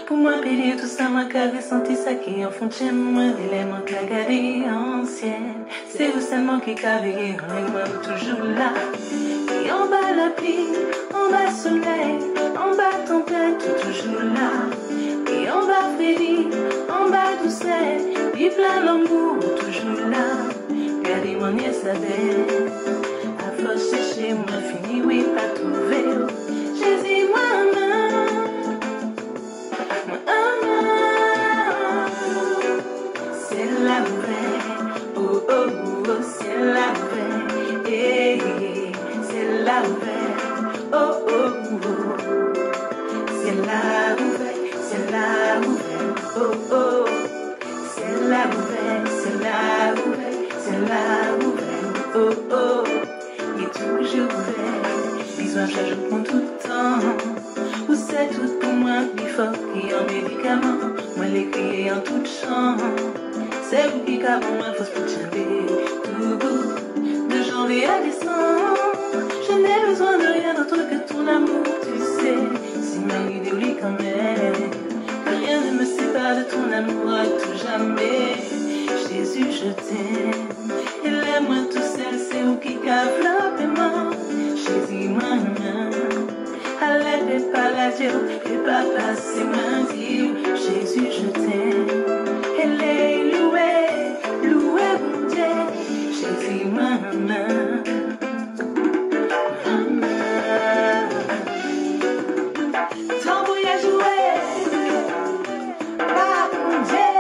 Pour moi, payer tout ça, moi, qu'avais senti ça qui en fond de chez moi, l'élément que la galerie ancienne. C'est vous seulement qui cavez, on est moi toujours là. Et en bas la pluie, en bas soleil, en bas tempête, tout toujours là. Et en bas Freddy, en bas douceur, puis plein l'amour, toujours là. Regardez mon Isabelle, à force chercher, moi fini, oui, pas trouvé. Jésus, moi-même. C'est la vraie, oh oh oh, c'est la vraie, eh, c'est la vraie, oh oh oh, c'est la vraie, oh oh, c'est la vraie, c'est la vraie, oh oh, il est toujours vrai, bisous chaque jour pour tout le temps. Vous c'est tout pour moi, plus fort qu'un médicament. Moi l'écris en toute chance. C'est vous qui qu'avant moi, faut se chanter. Tout bout, de janvier à décembre. Je n'ai besoin de rien d'autre que ton amour, tu sais. Si ma idéologie quand même. Que rien ne me sépare de ton amour à tout jamais. Jésus, je t'aime. Et l'aime-moi tout seul, c'est vous qui cave la paiement. Jésus, moi-même. Allez, pas la Dieu, et pas passer ma Dieu. Jésus, je t'aime. Elle est louée, louée, mon Dieu. Jésus, maman. Ton voyage joué, pas mon Dieu.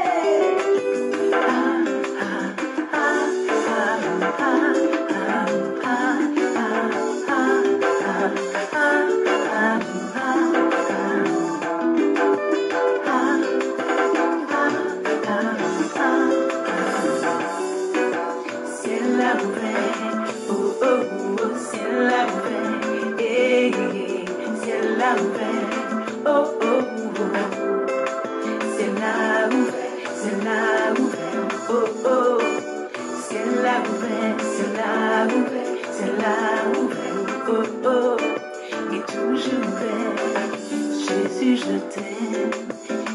Jésus, je t'aime.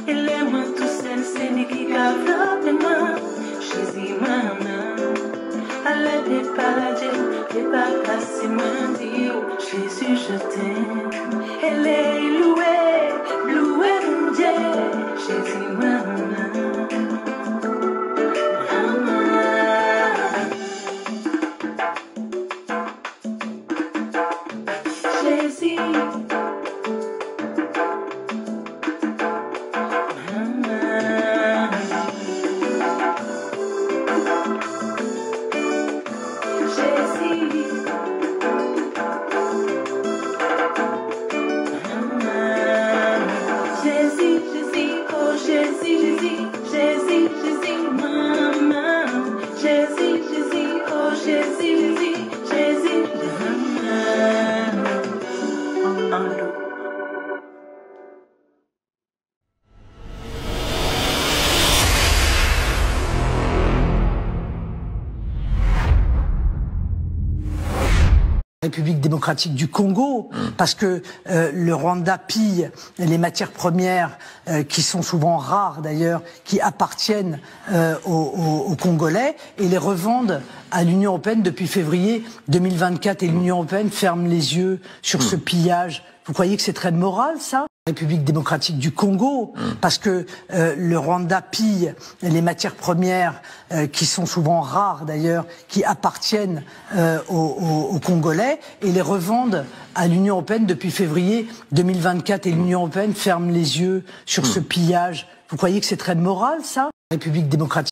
Et l'aime-moi tout seul, c'est lui qui cave la main. Jésus, maman. Allez, pas la Dieu, et pas passer ma Dieu. Jésus, je t'aime. Elle est louée, louée, mon Dieu. Jésus, maman. République démocratique du Congo, parce que le Rwanda pille les matières premières qui sont souvent rares d'ailleurs, qui appartiennent aux Congolais et les revendent à l'Union européenne depuis février 2024 et l'Union européenne ferme les yeux sur ce pillage. Vous croyez que c'est très moral ça ? République démocratique du Congo, parce que le Rwanda pille les matières premières qui sont souvent rares d'ailleurs, qui appartiennent aux Congolais et les revendent à l'Union européenne depuis février 2024 et l'Union européenne ferme les yeux sur ce pillage. Vous croyez que c'est très moral ça ? République démocratique.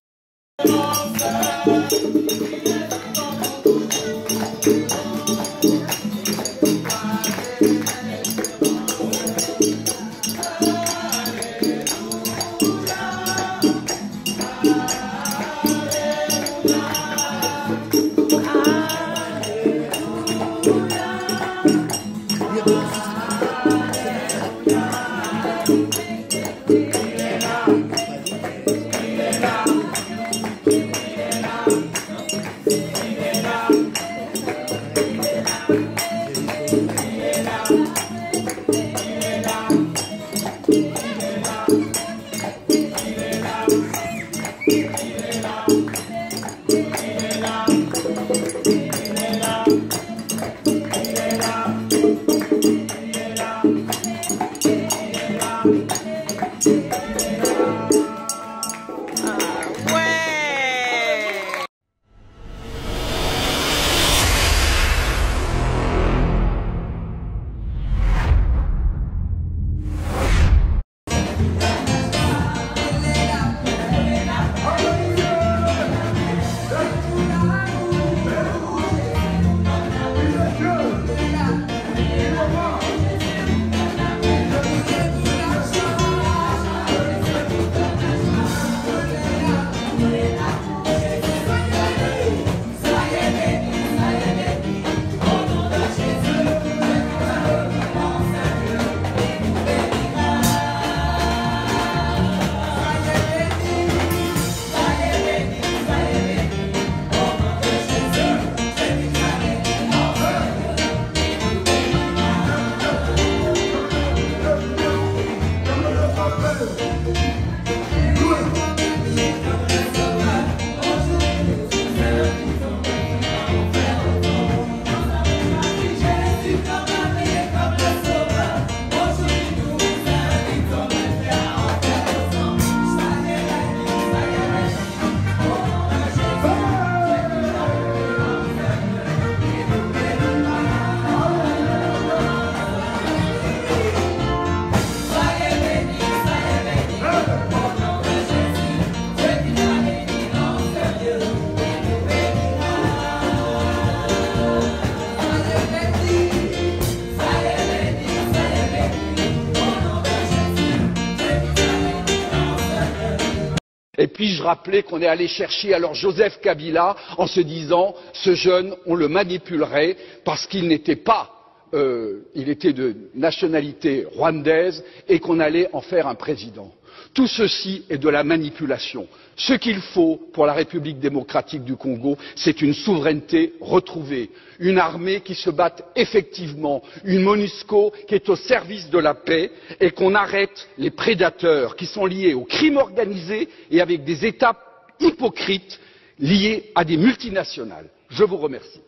Et puis je rappelais qu'on est allé chercher alors Joseph Kabila en se disant ce jeune, on le manipulerait parce qu'il n'était pas, il était de nationalité rwandaise et qu'on allait en faire un président. Tout ceci est de la manipulation. Ce qu'il faut pour la République démocratique du Congo, c'est une souveraineté retrouvée, une armée qui se batte effectivement, une MONUSCO qui est au service de la paix et qu'on arrête les prédateurs qui sont liés au crime organisé et avec des États hypocrites liés à des multinationales. Je vous remercie.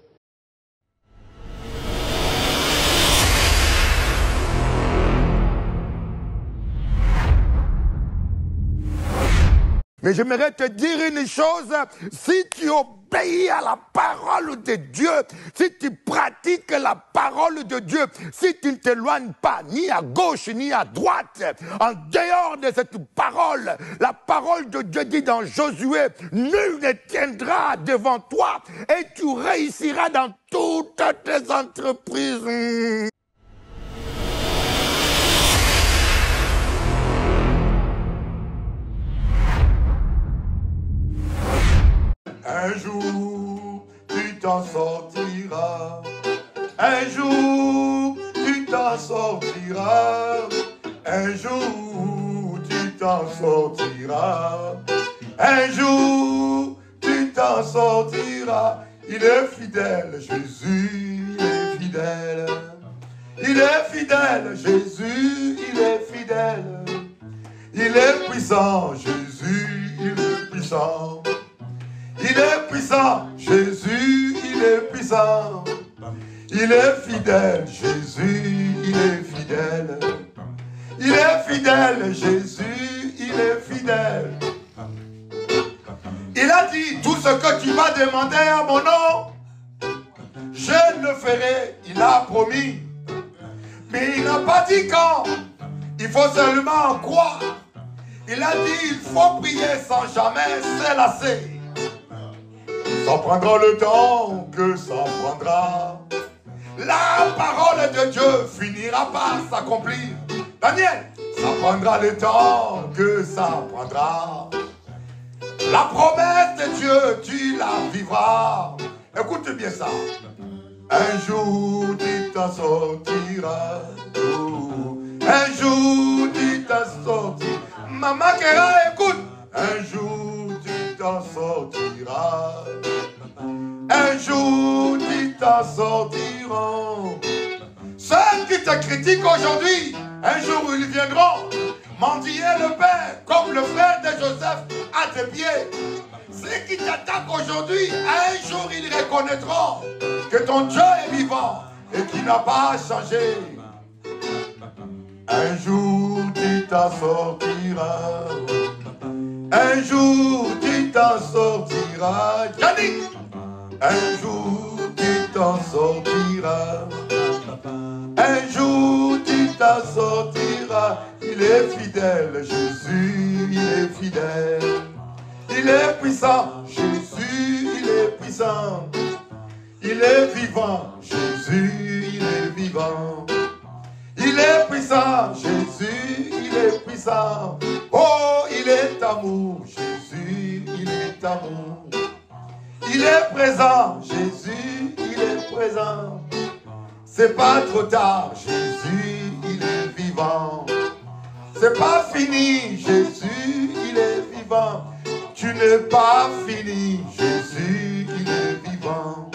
Mais j'aimerais te dire une chose, si tu obéis à la parole de Dieu, si tu pratiques la parole de Dieu, si tu ne t'éloignes pas ni à gauche ni à droite, en dehors de cette parole, la parole de Dieu dit dans Josué, nul ne tiendra devant toi et tu réussiras dans toutes tes entreprises. Un jour, tu t'en sortiras. Un jour, tu t'en sortiras. Un jour, tu t'en sortiras. Un jour, tu t'en sortiras. Il est fidèle, Jésus, il est fidèle. Il est fidèle, Jésus, il est fidèle. Il est puissant, Jésus, il est puissant. Il est puissant, Jésus, il est puissant. Il est fidèle, Jésus, il est fidèle. Il est fidèle, Jésus, il est fidèle. Il a dit, tout ce que tu vas demander à mon nom, je le ferai, il a promis. Mais il n'a pas dit quand, il faut seulement en croire. Il a dit, il faut prier sans jamais se lasser. Ça prendra le temps que ça prendra. La parole de Dieu finira par s'accomplir. Daniel, ça prendra le temps que ça prendra. La promesse de Dieu, tu la vivras. Écoute bien ça. Un jour, tu t'en sortiras. Un jour, tu t'en sortiras. Maman Kéra, écoute. Un jour, tu t'en sortiras. Un jour, tu t'en sortiras. Ceux qui te critiquent aujourd'hui, un jour ils viendront mendier le pain comme le frère de Joseph à tes pieds. Ceux qui t'attaquent aujourd'hui, un jour ils reconnaîtront que ton Dieu est vivant et qu'il n'a pas changé. Un jour, tu t'en sortiras. Un jour, tu t'en sortiras. Yannick. Un jour, tu t'en sortiras. Un jour, tu t'en sortiras. Il est fidèle, Jésus, il est fidèle. Il est puissant, Jésus, il est puissant. Il est vivant, Jésus, il est vivant. Il est puissant, Jésus, il est puissant. Oh, il est amour, Jésus, il est amour. Il est présent, Jésus, il est présent. C'est pas trop tard, Jésus, il est vivant. C'est pas fini, Jésus, il est vivant. Tu n'es pas fini, Jésus, il est vivant.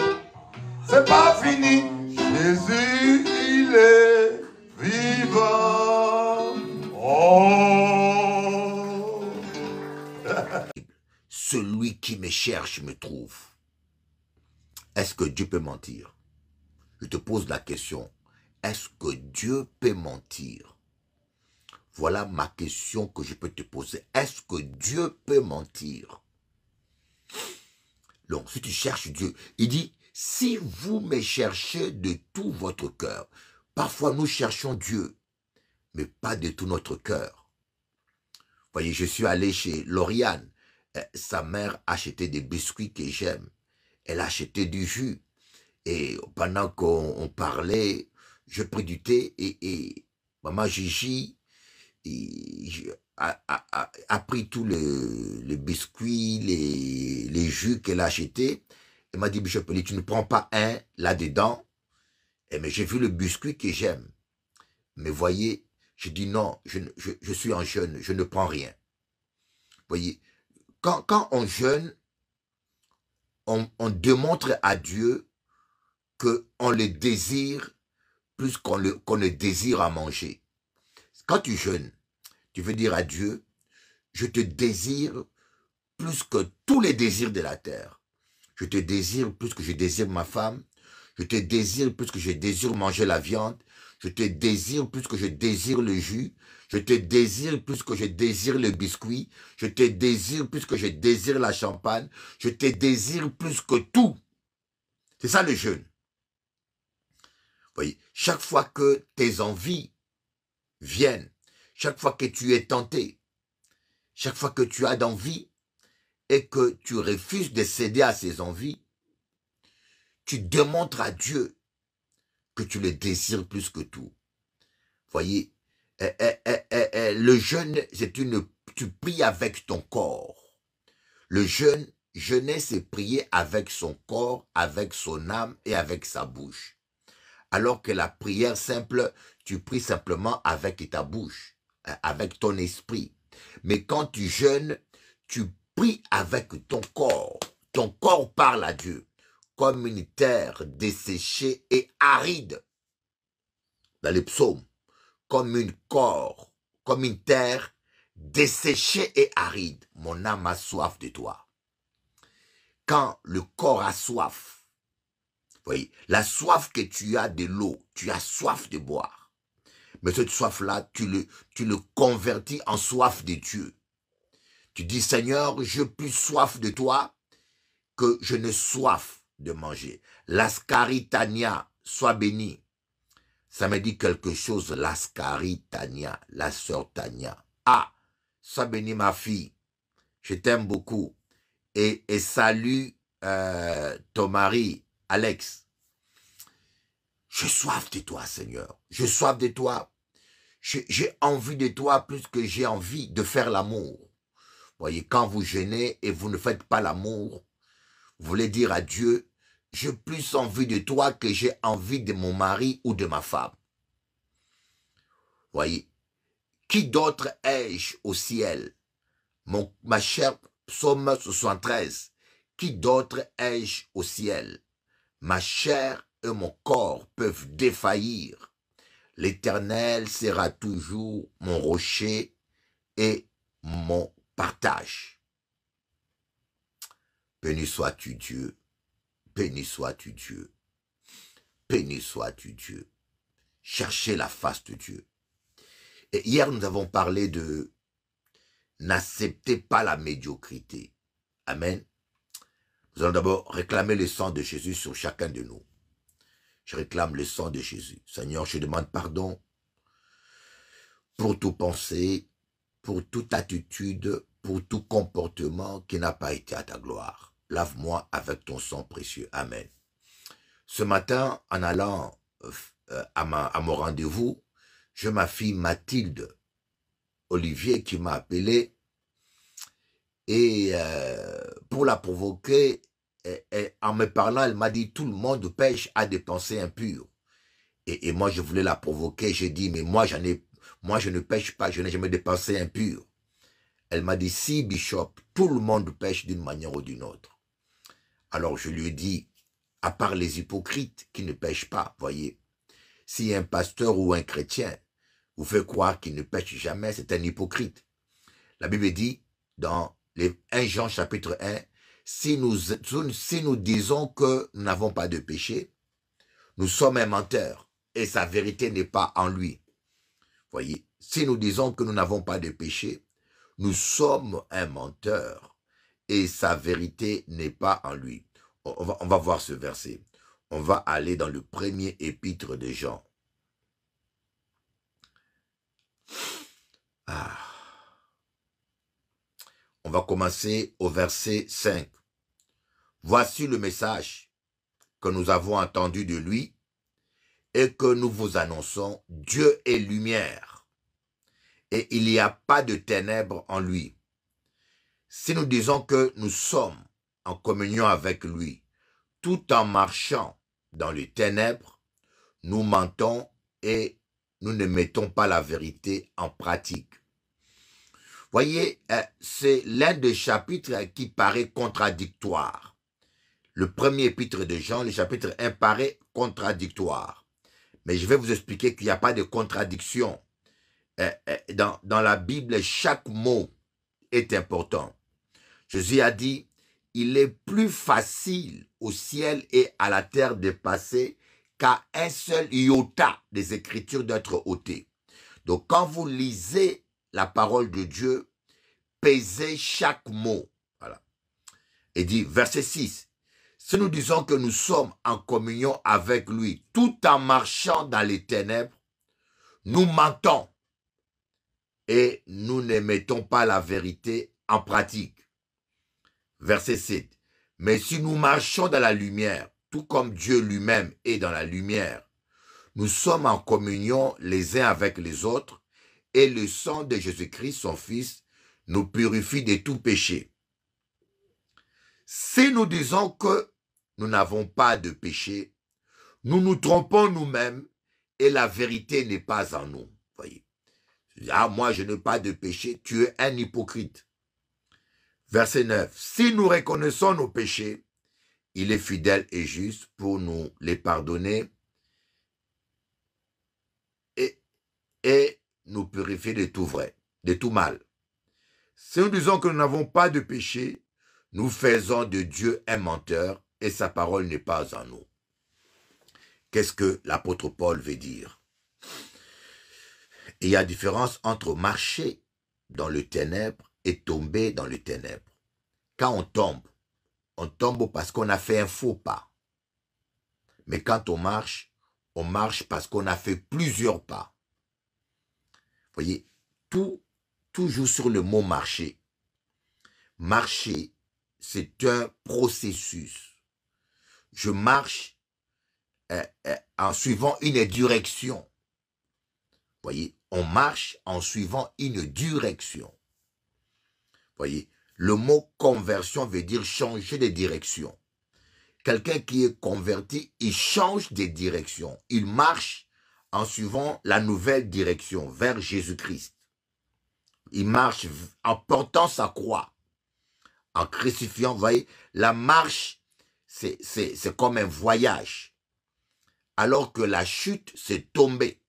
C'est pas fini, Jésus, il est vivant. Oh. Celui qui me cherche me trouve. Est-ce que Dieu peut mentir? Je te pose la question. Est-ce que Dieu peut mentir? Voilà ma question que je peux te poser. Est-ce que Dieu peut mentir? Donc, si tu cherches Dieu, il dit, si vous me cherchez de tout votre cœur, parfois nous cherchons Dieu, mais pas de tout notre cœur. Voyez, je suis allé chez Lauriane. Sa mère achetait des biscuits que j'aime. Elle achetait du jus. Et pendant qu'on parlait, je pris du thé et Maman Gigi, a pris tous les biscuits, les jus qu'elle a achetés. Elle m'a dit, Bishop Eli, tu ne prends pas un là-dedans. Mais j'ai vu le biscuit que j'aime. Mais voyez, je dis non, je suis en jeûne, je ne prends rien. Voyez, quand on jeûne, on démontre à Dieu qu'on le désire plus qu'on le désire à manger. Quand tu jeûnes, tu veux dire à Dieu, je te désire plus que tous les désirs de la terre. Je te désire plus que je désire ma femme. Je te désire plus que je désire manger la viande. Je te désire plus que je désire le jus. Je te désire plus que je désire le biscuit. Je te désire plus que je désire la champagne. Je te désire plus que tout. C'est ça le jeûne. Vous voyez, chaque fois que tes envies viennent, chaque fois que tu es tenté, chaque fois que tu as d'envie et que tu refuses de céder à ces envies, tu démontres à Dieu que tu le désires plus que tout. Voyez, le jeûne, tu pries avec ton corps. Le jeûner, c'est prier avec son corps, avec son âme et avec sa bouche. Alors que la prière simple, tu pries simplement avec ta bouche, avec ton esprit. Mais quand tu jeûnes, tu pries avec ton corps. Ton corps parle à Dieu comme une terre desséchée et aride. Dans les psaumes, comme une terre desséchée et aride. Mon âme a soif de toi. Quand le corps a soif, voyez, la soif que tu as de l'eau, tu as soif de boire. Mais cette soif-là, tu le convertis en soif de Dieu. Tu dis, Seigneur, j'ai plus soif de toi que je ne soif de manger. L'ascaritania, sois béni. Ça me dit quelque chose, l'ascaritania, la sœur Tania. Ah, sois béni ma fille, je t'aime beaucoup. Et salut ton mari, Alex. J'ai soif de toi, Seigneur. J'ai soif de toi. J'ai envie de toi plus que j'ai envie de faire l'amour. Voyez, quand vous jeûnez et vous ne faites pas l'amour, vous voulez dire à Dieu, j'ai plus envie de toi que j'ai envie de mon mari ou de ma femme. Voyez, qui d'autre ai-je au ciel? Ma chère Psaume 73, qui d'autre ai-je au ciel? Ma chair et mon corps peuvent défaillir. L'Éternel sera toujours mon rocher et mon partage. Béni sois-tu Dieu, béni sois-tu Dieu, béni sois-tu Dieu. Cherchez la face de Dieu. Et hier, nous avons parlé de n'acceptez pas la médiocrité. Amen. Nous allons d'abord réclamer le sang de Jésus sur chacun de nous. Je réclame le sang de Jésus. Seigneur, je demande pardon pour toute pensée, pour toute attitude, pour tout comportement qui n'a pas été à ta gloire. Lave-moi avec ton sang précieux. Amen. Ce matin, en allant à mon rendez-vous, j'ai ma fille Mathilde Olivier qui m'a appelé et pour la provoquer, en me parlant, elle m'a dit tout le monde pêche à des pensées impures. Et moi, je voulais la provoquer. J'ai dit, mais moi, je ne pêche pas, je n'ai jamais de pensées impures. Elle m'a dit, si, Bishop, tout le monde pêche d'une manière ou d'une autre. Alors, je lui ai dit, à part les hypocrites qui ne pêchent pas, voyez, si un pasteur ou un chrétien vous fait croire qu'il ne pêche jamais, c'est un hypocrite. La Bible dit, dans les 1 Jean chapitre 1, si nous disons que nous n'avons pas de péché, nous sommes un menteur et sa vérité n'est pas en lui. Voyez, si nous disons que nous n'avons pas de péché, nous sommes un menteur et sa vérité n'est pas en lui. On va voir ce verset. On va aller dans le premier épître de Jean. On va commencer au verset 5. Voici le message que nous avons entendu de lui et que nous vous annonçons. Dieu est lumière et il n'y a pas de ténèbres en lui. Si nous disons que nous sommes en communion avec lui, tout en marchant dans les ténèbres, nous mentons et nous ne mettons pas la vérité en pratique. Voyez, c'est l'un des chapitres qui paraît contradictoire. Le premier épître de Jean, le chapitre 1, paraît contradictoire. Mais je vais vous expliquer qu'il n'y a pas de contradiction. Dans la Bible, chaque mot est important. Jésus a dit, il est plus facile au ciel et à la terre de passer qu'à un seul iota des Écritures d'être ôté. Donc quand vous lisez la parole de Dieu, pesez chaque mot. Voilà. Et dit, verset 6, si nous disons que nous sommes en communion avec lui, tout en marchant dans les ténèbres, nous mentons et nous ne mettons pas la vérité en pratique. Verset 7, mais si nous marchons dans la lumière, tout comme Dieu lui-même est dans la lumière, nous sommes en communion les uns avec les autres, et le sang de Jésus-Christ, son Fils, nous purifie de tout péché. Si nous disons que nous n'avons pas de péché, nous nous trompons nous-mêmes et la vérité n'est pas en nous. Voyez. Ah, moi je n'ai pas de péché, tu es un hypocrite. Verset 9. Si nous reconnaissons nos péchés, il est fidèle et juste pour nous les pardonner et nous purifier de tout vrai, de tout mal. Si nous disons que nous n'avons pas de péché, nous faisons de Dieu un menteur et sa parole n'est pas en nous. Qu'est-ce que l'apôtre Paul veut dire? Il y a différence entre marcher dans le ténèbre et tomber dans le ténèbre. Quand on tombe parce qu'on a fait un faux pas. Mais quand on marche parce qu'on a fait plusieurs pas. Vous voyez, tout joue sur le mot marcher. Marcher, c'est un processus. Je marche en suivant une direction. Vous voyez, on marche en suivant une direction. Vous voyez, le mot conversion veut dire changer de direction. Quelqu'un qui est converti, il change de direction. Il marche en suivant la nouvelle direction vers Jésus-Christ. Il marche en portant sa croix, en crucifiant. Vous voyez, la marche, c'est comme un voyage. Alors que la chute, c'est tomber.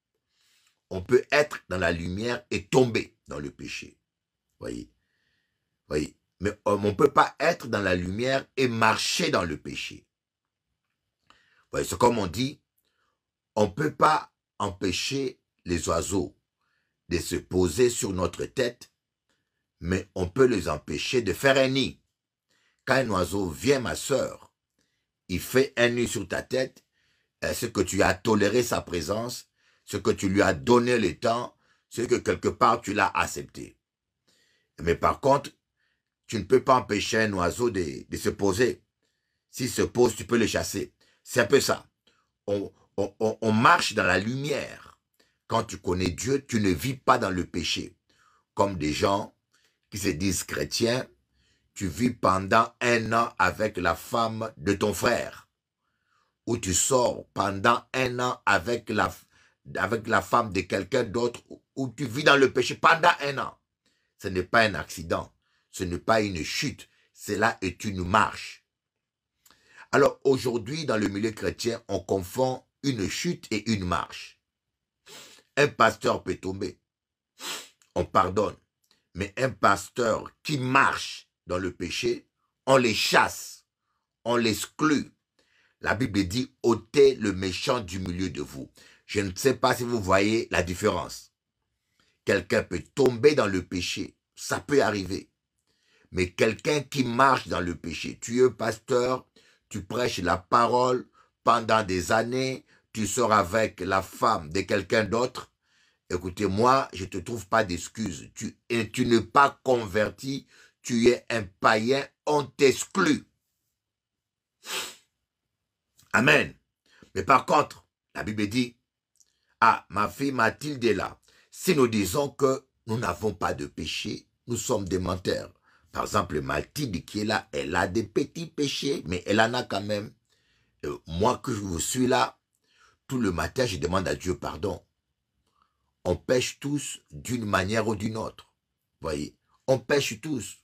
On peut être dans la lumière et tomber dans le péché. Voyez. Voyez. Mais on ne peut pas être dans la lumière et marcher dans le péché. Voyez, c'est comme on dit, on ne peut pas empêcher les oiseaux de se poser sur notre tête, mais on peut les empêcher de faire un nid. Quand un oiseau vient, ma sœur, il fait un nid sur ta tête, ce que tu as toléré sa présence, ce que tu lui as donné le temps, ce que quelque part tu l'as accepté. Mais par contre, tu ne peux pas empêcher un oiseau de se poser. S'il se pose, tu peux le chasser. C'est un peu ça. On marche dans la lumière. Quand tu connais Dieu, tu ne vis pas dans le péché. Comme des gens qui se disent chrétiens, tu vis pendant 1 an avec la femme de ton frère. Ou tu sors pendant 1 an avec la femme de quelqu'un d'autre, ou tu vis dans le péché pendant 1 an. Ce n'est pas un accident. Ce n'est pas une chute, cela est une marche. Alors aujourd'hui, dans le milieu chrétien, on confond une chute et une marche. Un pasteur peut tomber, on pardonne. Mais un pasteur qui marche dans le péché, on les chasse, on l'exclut. La Bible dit, ôtez le méchant du milieu de vous. Je ne sais pas si vous voyez la différence. Quelqu'un peut tomber dans le péché, ça peut arriver. Mais quelqu'un qui marche dans le péché, tu es pasteur, tu prêches la parole pendant des années, tu sors avec la femme de quelqu'un d'autre. Écoutez, moi, je ne te trouve pas d'excuses. Tu n'es pas converti, tu es un païen, on t'exclut. Amen. Mais par contre, la Bible dit, ah, ma fille Mathilde est là. Si nous disons que nous n'avons pas de péché, nous sommes des menteurs. Par exemple, Mathilde qui est là, elle a des petits péchés, mais elle en a quand même. Moi que je suis là, tout le matin, je demande à Dieu pardon. On pêche tous d'une manière ou d'une autre. Voyez, on pêche tous,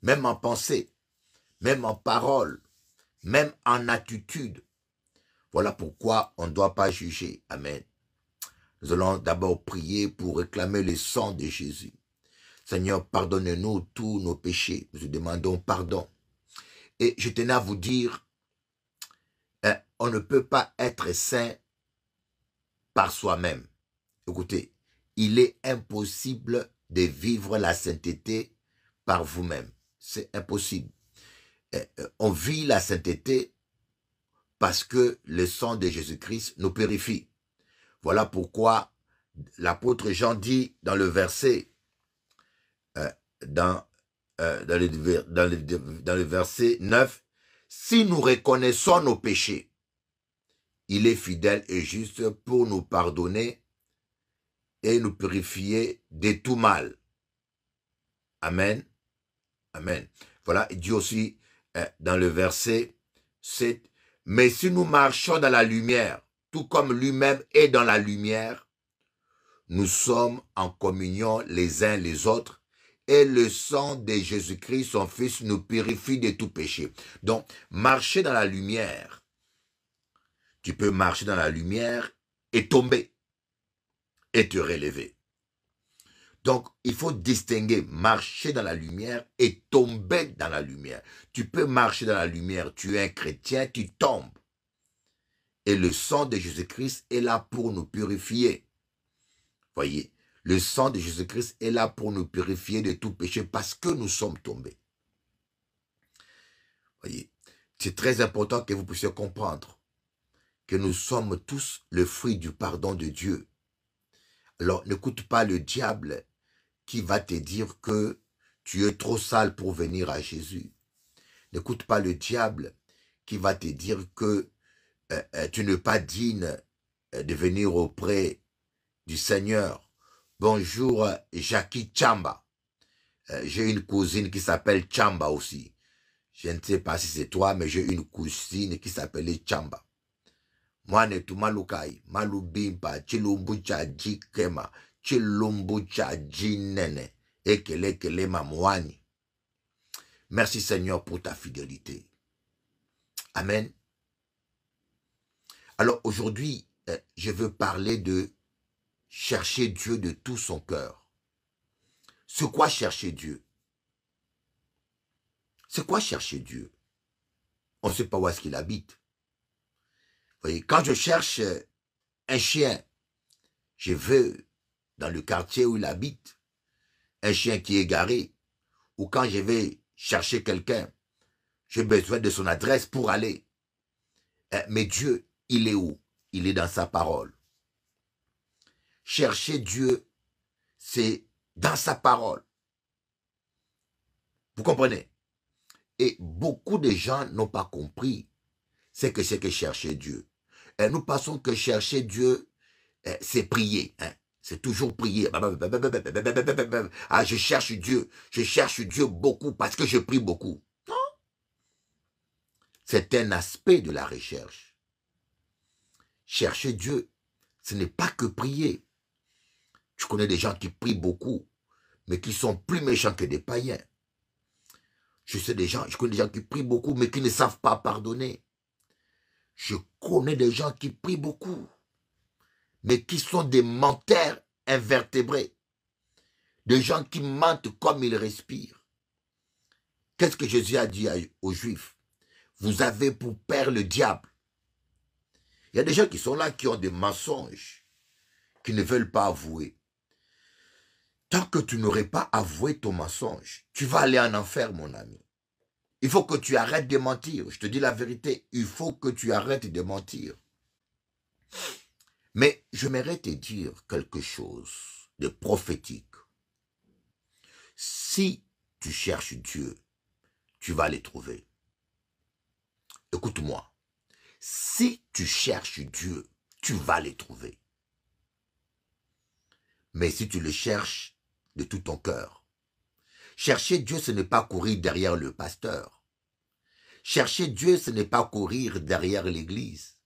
même en pensée, même en parole, même en attitude. Voilà pourquoi on ne doit pas juger. Amen. Nous allons d'abord prier pour réclamer le sang de Jésus. Seigneur, pardonne-nous tous nos péchés. Nous demandons pardon. Et je tenais à vous dire, on ne peut pas être saint par soi-même. Écoutez, il est impossible de vivre la sainteté par vous-même. C'est impossible. On vit la sainteté parce que le sang de Jésus-Christ nous purifie. Voilà pourquoi l'apôtre Jean dit dans le verset, dans le verset 9, « Si nous reconnaissons nos péchés, il est fidèle et juste pour nous pardonner et nous purifier de tout mal. » Amen. Amen. Voilà, il dit aussi dans le verset 7, « Mais si nous marchons dans la lumière, tout comme lui-même est dans la lumière, nous sommes en communion les uns les autres, et le sang de Jésus-Christ, son Fils, nous purifie de tout péché. » Donc, marcher dans la lumière. Tu peux marcher dans la lumière et tomber et te relever. Donc, il faut distinguer marcher dans la lumière et tomber dans la lumière. Tu peux marcher dans la lumière, tu es un chrétien, tu tombes. Et le sang de Jésus-Christ est là pour nous purifier. Voyez, le sang de Jésus-Christ est là pour nous purifier de tout péché parce que nous sommes tombés. Voyez, c'est très important que vous puissiez comprendre que nous sommes tous le fruit du pardon de Dieu. Alors, n'écoute pas le diable qui va te dire que tu es trop sale pour venir à Jésus. N'écoute pas le diable qui va te dire que tu n'es pas digne de venir auprès du Seigneur. Bonjour, Jackie Chamba. J'ai une cousine qui s'appelle Chamba aussi. Je ne sais pas si c'est toi, mais j'ai une cousine qui s'appelait Chamba. Moi, ne tu malukai, malubimpa, chilumbucha jikema, chilumbucha jinene, ekele mamwani. Merci Seigneur pour ta fidélité. Amen. Alors aujourd'hui, je veux parler de chercher Dieu de tout son cœur. C'est quoi chercher Dieu? C'est quoi chercher Dieu? On ne sait pas où est-ce qu'il habite. Vous voyez, quand je cherche un chien, je vais dans le quartier où il habite, un chien qui est garé, ou quand je vais chercher quelqu'un, j'ai besoin de son adresse pour aller. Mais Dieu, il est où? Il est dans sa parole. Chercher Dieu, c'est dans sa parole. Vous comprenez? Et beaucoup de gens n'ont pas compris c'est que chercher Dieu. Et nous pensons que chercher Dieu, c'est prier. Hein? C'est toujours prier. Ah, je cherche Dieu beaucoup parce que je prie beaucoup. Non. C'est un aspect de la recherche. Chercher Dieu, ce n'est pas que prier. Tu connais des gens qui prient beaucoup, mais qui sont plus méchants que des païens. Je connais des gens qui prient beaucoup, mais qui ne savent pas pardonner. Je connais des gens qui prient beaucoup, mais qui sont des menteurs invertébrés. Des gens qui mentent comme ils respirent. Qu'est-ce que Jésus a dit aux Juifs? Vous avez pour père le diable. Il y a des gens qui sont là, qui ont des mensonges, qui ne veulent pas avouer. Tant que tu n'aurais pas avoué ton mensonge, tu vas aller en enfer, mon ami. Il faut que tu arrêtes de mentir. Je te dis la vérité, il faut que tu arrêtes de mentir. Mais j'aimerais te dire quelque chose de prophétique. Si tu cherches Dieu, tu vas le trouver. Écoute-moi. Si tu cherches Dieu, tu vas le trouver. Mais si tu le cherches de tout ton cœur. Chercher Dieu, ce n'est pas courir derrière le pasteur. Chercher Dieu, ce n'est pas courir derrière l'église.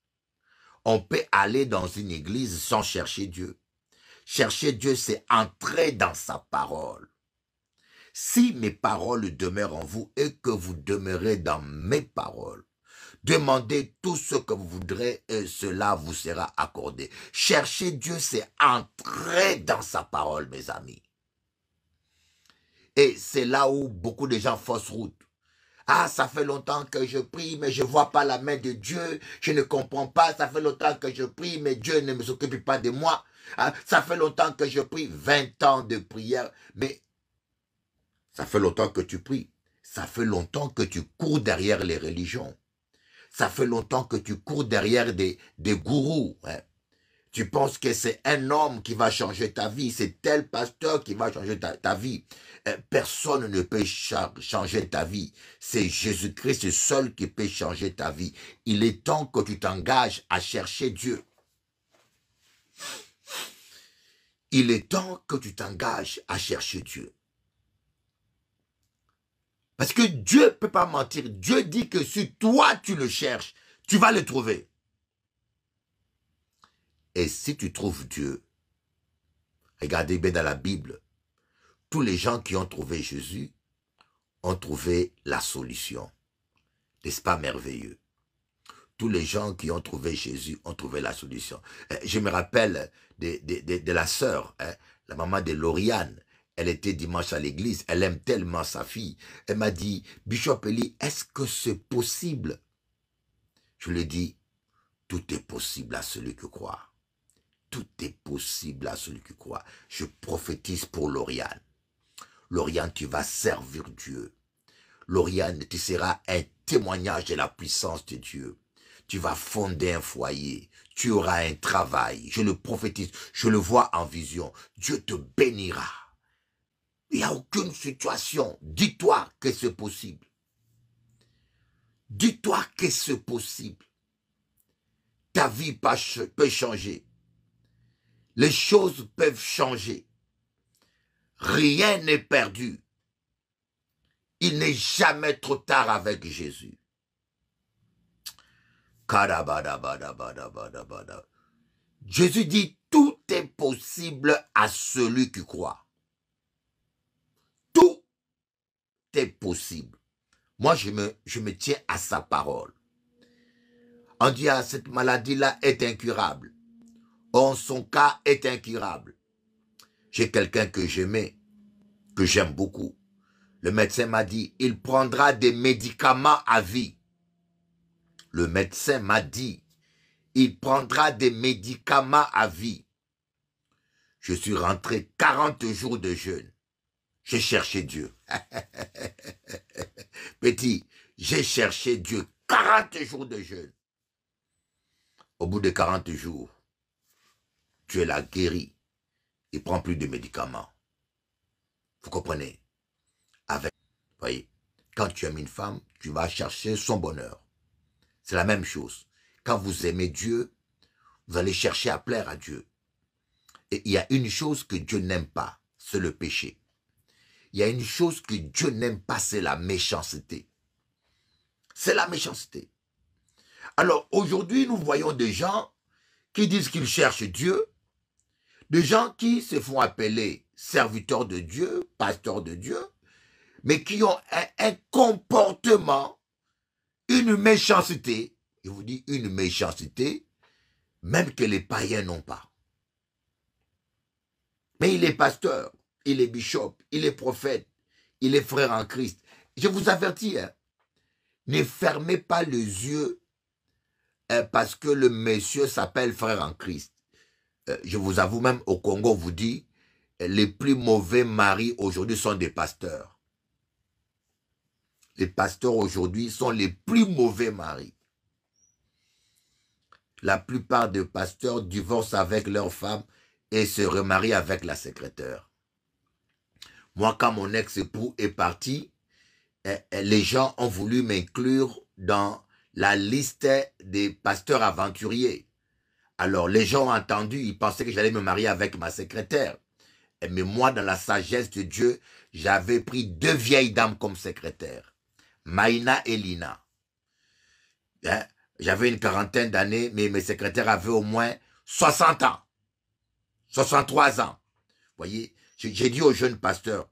On peut aller dans une église sans chercher Dieu. Chercher Dieu, c'est entrer dans sa parole. Si mes paroles demeurent en vous et que vous demeurez dans mes paroles, demandez tout ce que vous voudrez et cela vous sera accordé. Chercher Dieu, c'est entrer dans sa parole, mes amis. Et c'est là où beaucoup de gens faussent route. Ah, ça fait longtemps que je prie, mais je ne vois pas la main de Dieu. Je ne comprends pas. Ça fait longtemps que je prie, mais Dieu ne me s'occupe pas de moi. Ah, ça fait longtemps que je prie, 20 ans de prière. Mais ça fait longtemps que tu pries. Ça fait longtemps que tu cours derrière les religions. Ça fait longtemps que tu cours derrière des gourous. Hein. Tu penses que c'est un homme qui va changer ta vie, c'est tel pasteur qui va changer ta vie. Personne ne peut changer ta vie. C'est Jésus-Christ seul qui peut changer ta vie. Il est temps que tu t'engages à chercher Dieu. Il est temps que tu t'engages à chercher Dieu. Parce que Dieu ne peut pas mentir. Dieu dit que si toi tu le cherches, tu vas le trouver. Et si tu trouves Dieu, regardez bien dans la Bible, tous les gens qui ont trouvé Jésus ont trouvé la solution. N'est-ce pas merveilleux? Tous les gens qui ont trouvé Jésus ont trouvé la solution. Je me rappelle de la sœur, la maman de Lauriane. Elle était dimanche à l'église, elle aime tellement sa fille. Elle m'a dit, Bishop Eli, est-ce que c'est possible? Je lui ai dit, tout est possible à celui qui croit. Tout est possible à celui qui croit. Je prophétise pour Lauriane. Lauriane, tu vas servir Dieu. Lauriane, tu seras un témoignage de la puissance de Dieu. Tu vas fonder un foyer. Tu auras un travail. Je le prophétise. Je le vois en vision. Dieu te bénira. Il n'y a aucune situation. Dis-toi que c'est possible. Dis-toi que c'est possible. Ta vie peut changer. Les choses peuvent changer. Rien n'est perdu. Il n'est jamais trop tard avec Jésus. Jésus dit, tout est possible à celui qui croit. Tout est possible. Moi, je me tiens à sa parole. On dit, ah, cette maladie-là est incurable. Or, son cas est incurable. J'ai quelqu'un que j'aimais, que j'aime beaucoup. Le médecin m'a dit, il prendra des médicaments à vie. Le médecin m'a dit, il prendra des médicaments à vie. Je suis rentré 40 jours de jeûne. J'ai cherché Dieu. Petit, j'ai cherché Dieu 40 jours de jeûne. Au bout de 40 jours, Dieu l'a guéri. Il ne prend plus de médicaments. Vous comprenez? Voyez, quand tu aimes une femme, tu vas chercher son bonheur. C'est la même chose. Quand vous aimez Dieu, vous allez chercher à plaire à Dieu. Et il y a une chose que Dieu n'aime pas, c'est le péché. Il y a une chose que Dieu n'aime pas, c'est la méchanceté. C'est la méchanceté. Alors aujourd'hui, nous voyons des gens qui disent qu'ils cherchent Dieu, des gens qui se font appeler serviteurs de Dieu, pasteurs de Dieu, mais qui ont un comportement, une méchanceté, je vous dis une méchanceté, même que les païens n'ont pas. Mais il est pasteur, il est bishop, il est prophète, il est frère en Christ. Je vous avertis, hein, ne fermez pas les yeux parce que le monsieur s'appelle frère en Christ. Je vous avoue, même au Congo, on vous dit, les plus mauvais maris aujourd'hui sont des pasteurs. Les pasteurs aujourd'hui sont les plus mauvais maris. La plupart des pasteurs divorcent avec leur femme et se remarient avec la secrétaire. Moi, quand mon ex-époux est parti, les gens ont voulu m'inclure dans la liste des pasteurs aventuriers. Alors, les gens ont entendu, ils pensaient que j'allais me marier avec ma secrétaire. Mais moi, dans la sagesse de Dieu, j'avais pris 2 vieilles dames comme secrétaires. Maïna et Lina. Hein? J'avais une 40aine d'années, mais mes secrétaires avaient au moins 60 ans. 63 ans. Vous voyez, j'ai dit aux jeunes pasteurs,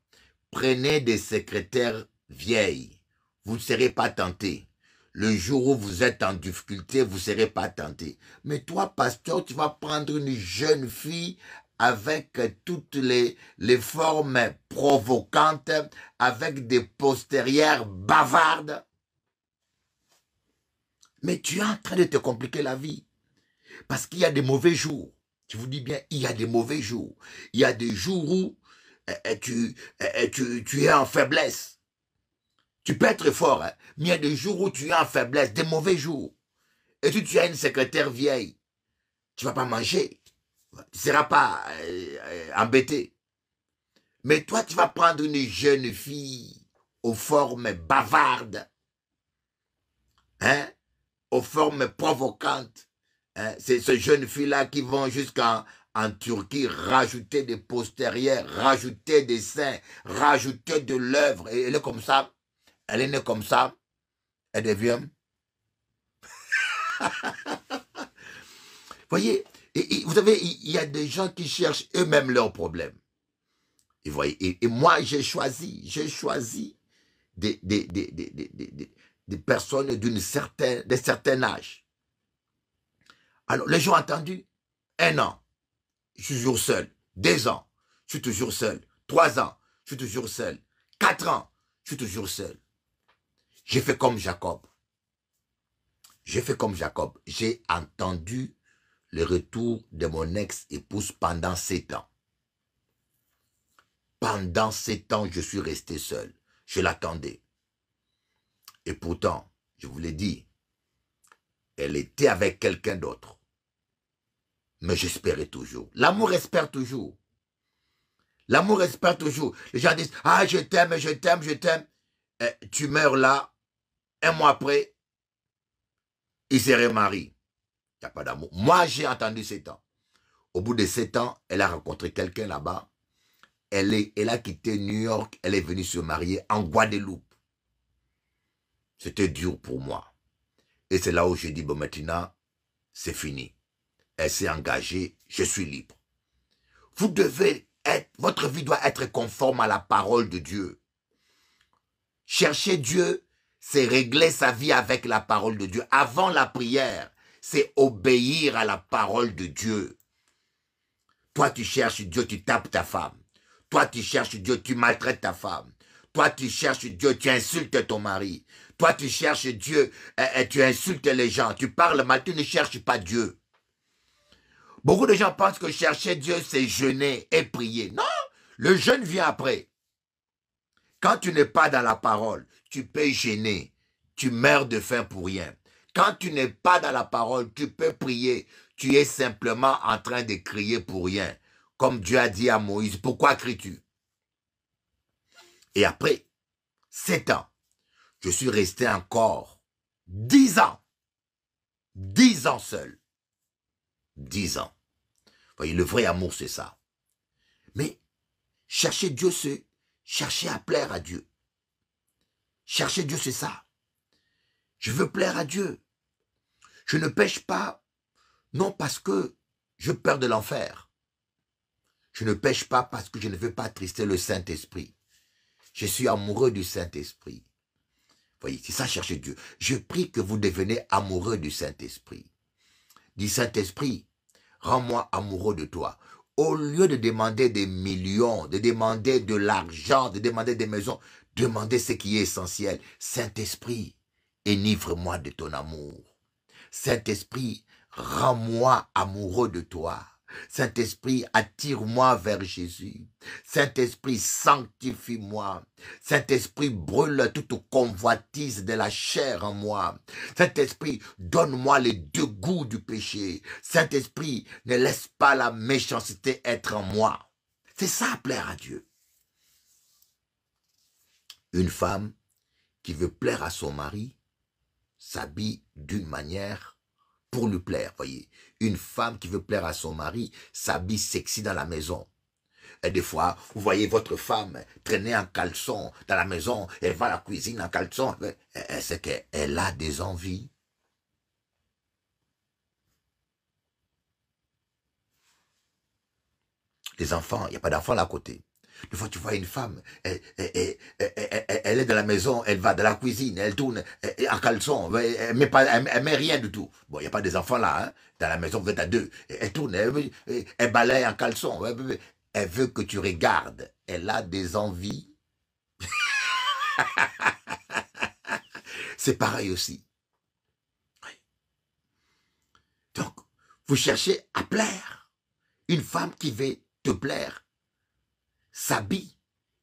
prenez des secrétaires vieilles. Vous ne serez pas tentés. Le jour où vous êtes en difficulté, vous ne serez pas tentés. Mais toi, pasteur, tu vas prendre une jeune fille avec toutes les formes provocantes, avec des postérieurs bavardes. Mais tu es en train de te compliquer la vie. Parce qu'il y a des mauvais jours. Je vous dis bien, il y a des mauvais jours. Il y a des jours où tu es en faiblesse. Tu peux être fort, hein, mais il y a des jours où tu es en faiblesse, des mauvais jours. Et si tu as une secrétaire vieille, tu ne vas pas manger. Tu ne seras pas embêté. Mais toi, tu vas prendre une jeune fille aux formes bavardes, hein, aux formes provocantes. Hein, c'est ces jeunes filles-là qui vont jusqu'en Turquie rajouter des postérieurs, rajouter des seins, rajouter de l'œuvre. Et elle est comme ça. Elle est née comme ça. Elle devient. Voyez, vous savez, il y a des gens qui cherchent eux-mêmes leurs problèmes. Et, voyez, et moi, j'ai choisi des personnes d'un certain âge. Alors, les gens ont entendu, 1 an, je suis toujours seul. 2 ans, je suis toujours seul. 3 ans, je suis toujours seul. 4 ans, je suis toujours seul. J'ai fait comme Jacob. J'ai fait comme Jacob. J'ai entendu le retour de mon ex-épouse pendant 7 ans. Pendant 7 ans, je suis resté seul. Je l'attendais. Et pourtant, je vous l'ai dit, elle était avec quelqu'un d'autre. Mais j'espérais toujours. L'amour espère toujours. L'amour espère toujours. Les gens disent, ah, je t'aime, je t'aime, je t'aime. Tu meurs là, 1 mois après, il se remarie. Il n'y a pas d'amour. Moi, j'ai attendu 7 ans. Au bout de 7 ans, elle a rencontré quelqu'un là-bas. Elle a quitté New York. Elle est venue se marier en Guadeloupe. C'était dur pour moi. Et c'est là où j'ai dit, bon, maintenant, c'est fini. Elle s'est engagée, je suis libre. Vous devez être, votre vie doit être conforme à la parole de Dieu. Chercher Dieu, c'est régler sa vie avec la parole de Dieu. Avant la prière, c'est obéir à la parole de Dieu. Toi, tu cherches Dieu, tu tapes ta femme. Toi, tu cherches Dieu, tu maltraites ta femme. Toi, tu cherches Dieu, tu insultes ton mari. Toi, tu cherches Dieu, tu insultes les gens. Tu parles mal, tu ne cherches pas Dieu. Beaucoup de gens pensent que chercher Dieu, c'est jeûner et prier. Non, le jeûne vient après. Quand tu n'es pas dans la parole, tu peux gêner. Tu meurs de faim pour rien. Quand tu n'es pas dans la parole, tu peux prier. Tu es simplement en train de crier pour rien. Comme Dieu a dit à Moïse, pourquoi cries-tu? Et après 7 ans, je suis resté encore 10 ans. 10 ans seul. 10 ans. Vous voyez, le vrai amour, c'est ça. Mais chercher Dieu, c'est chercher à plaire à Dieu. Chercher Dieu, c'est ça. Je veux plaire à Dieu. Je ne pêche pas, non parce que je peur de l'enfer. Je ne pêche pas parce que je ne veux pas attrister le Saint-Esprit. Je suis amoureux du Saint-Esprit. Vous voyez, c'est ça, chercher Dieu. Je prie que vous deveniez amoureux du Saint-Esprit. Dis, Saint-Esprit, rends-moi amoureux de toi. Au lieu de demander des millions, de demander de l'argent, de demander des maisons, demandez ce qui est essentiel. Saint-Esprit, enivre-moi de ton amour. Saint-Esprit, rends-moi amoureux de toi. Saint-Esprit, attire-moi vers Jésus. Saint-Esprit, sanctifie-moi. Saint-Esprit, brûle toute convoitise de la chair en moi. Saint-Esprit, donne-moi les dégoûts du péché. Saint-Esprit, ne laisse pas la méchanceté être en moi. C'est ça, plaire à Dieu. Une femme qui veut plaire à son mari s'habille d'une manière pour lui plaire, voyez. Une femme qui veut plaire à son mari s'habille sexy dans la maison. Et des fois, vous voyez votre femme traîner en caleçon dans la maison, elle va à la cuisine en caleçon, c'est qu'elle a des envies. Les enfants, il n'y a pas d'enfants là à côté. Des fois, tu vois une femme, elle est dans la maison, elle va dans la cuisine, elle tourne en caleçon, elle met rien du tout. Bon, il n'y a pas des enfants là, hein. Dans la maison, vous êtes à deux. Elle tourne, elle balaye en caleçon. Elle veut que tu regardes. Elle a des envies. C'est pareil aussi. Donc, vous cherchez à plaire. Une femme qui veut te plaire s'habille.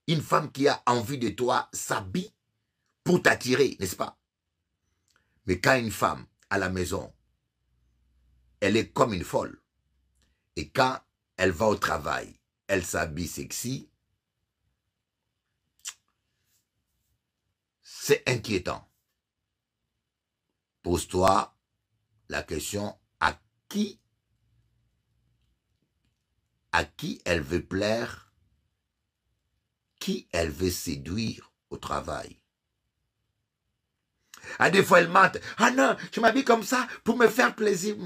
Une femme qui a envie de toi s'habille pour t'attirer, n'est-ce pas? Mais quand une femme à la maison, elle est comme une folle. Et quand elle va au travail, elle s'habille sexy, c'est inquiétant. Pose-toi la question, à qui elle veut plaire? Qui elle veut séduire au travail? Ah, des fois, elle mente. Ah non, je m'habille comme ça pour me faire plaisir.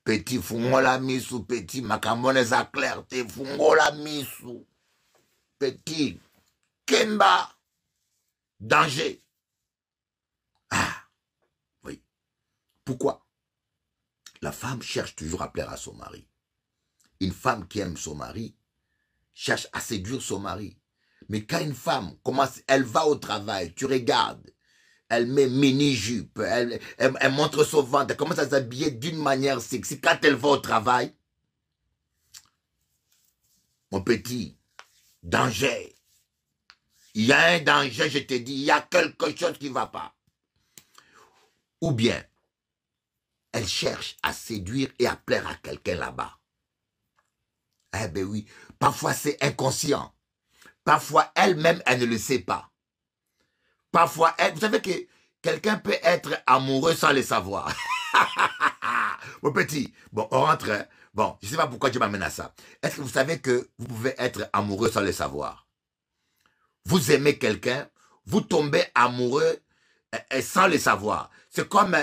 Petit fungola misu, petit makamone za clair, te fungola misu. Petit Kemba. Danger. Ah, oui. Pourquoi? La femme cherche toujours à plaire à son mari. Une femme qui aime son mari cherche à séduire son mari. Mais quand une femme commence, elle va au travail, tu regardes, elle met mini-jupe, elle montre son ventre, elle commence à s'habiller d'une manière sexy. Quand elle va au travail, mon petit, danger. Il y a un danger, je te dis, il y a quelque chose qui ne va pas. Ou bien, elle cherche à séduire et à plaire à quelqu'un là-bas. Eh bien oui, parfois c'est inconscient. Parfois elle-même, elle ne le sait pas. Parfois, vous savez que quelqu'un peut être amoureux sans le savoir. Mon petit, bon, on rentre. Hein? Bon, je ne sais pas pourquoi je m'amène à ça. Est-ce que vous savez que vous pouvez être amoureux sans le savoir? Vous aimez quelqu'un, vous tombez amoureux sans le savoir. C'est comme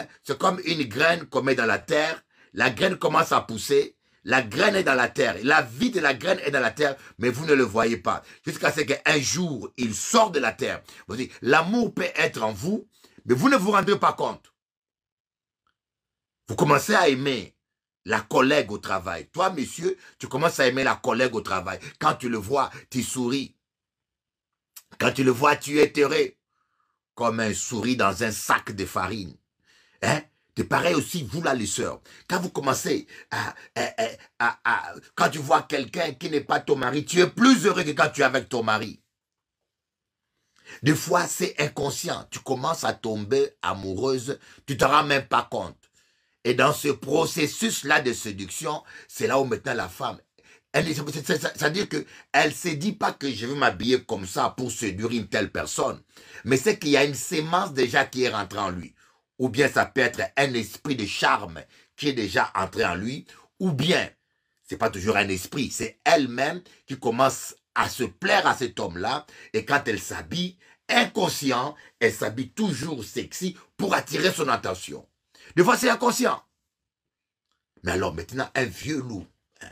une graine qu'on met dans la terre. La graine commence à pousser. La graine est dans la terre. La vie de la graine est dans la terre, mais vous ne le voyez pas. Jusqu'à ce qu'un jour, il sort de la terre. L'amour peut être en vous, mais vous ne vous rendez pas compte. Vous commencez à aimer la collègue au travail. Toi, monsieur, tu commences à aimer la collègue au travail. Quand tu le vois, tu souris. Quand tu le vois, tu es heureux. Comme un souris dans un sac de farine. Hein? C'est pareil aussi, vous là, les sœurs. Quand vous commencez quand tu vois quelqu'un qui n'est pas ton mari, tu es plus heureux que quand tu es avec ton mari. Des fois, c'est inconscient. Tu commences à tomber amoureuse, tu ne te rends même pas compte. Et dans ce processus-là de séduction, c'est là où maintenant la femme, c'est-à-dire qu'elle ne se dit pas que je vais m'habiller comme ça pour séduire une telle personne. Mais c'est qu'il y a une sémence déjà qui est rentrée en lui. Ou bien ça peut être un esprit de charme qui est déjà entré en lui. Ou bien, ce n'est pas toujours un esprit, c'est elle-même qui commence à se plaire à cet homme-là. Et quand elle s'habille, inconscient, elle s'habille toujours sexy pour attirer son attention. Des fois, c'est inconscient. Mais alors maintenant, un vieux loup, hein,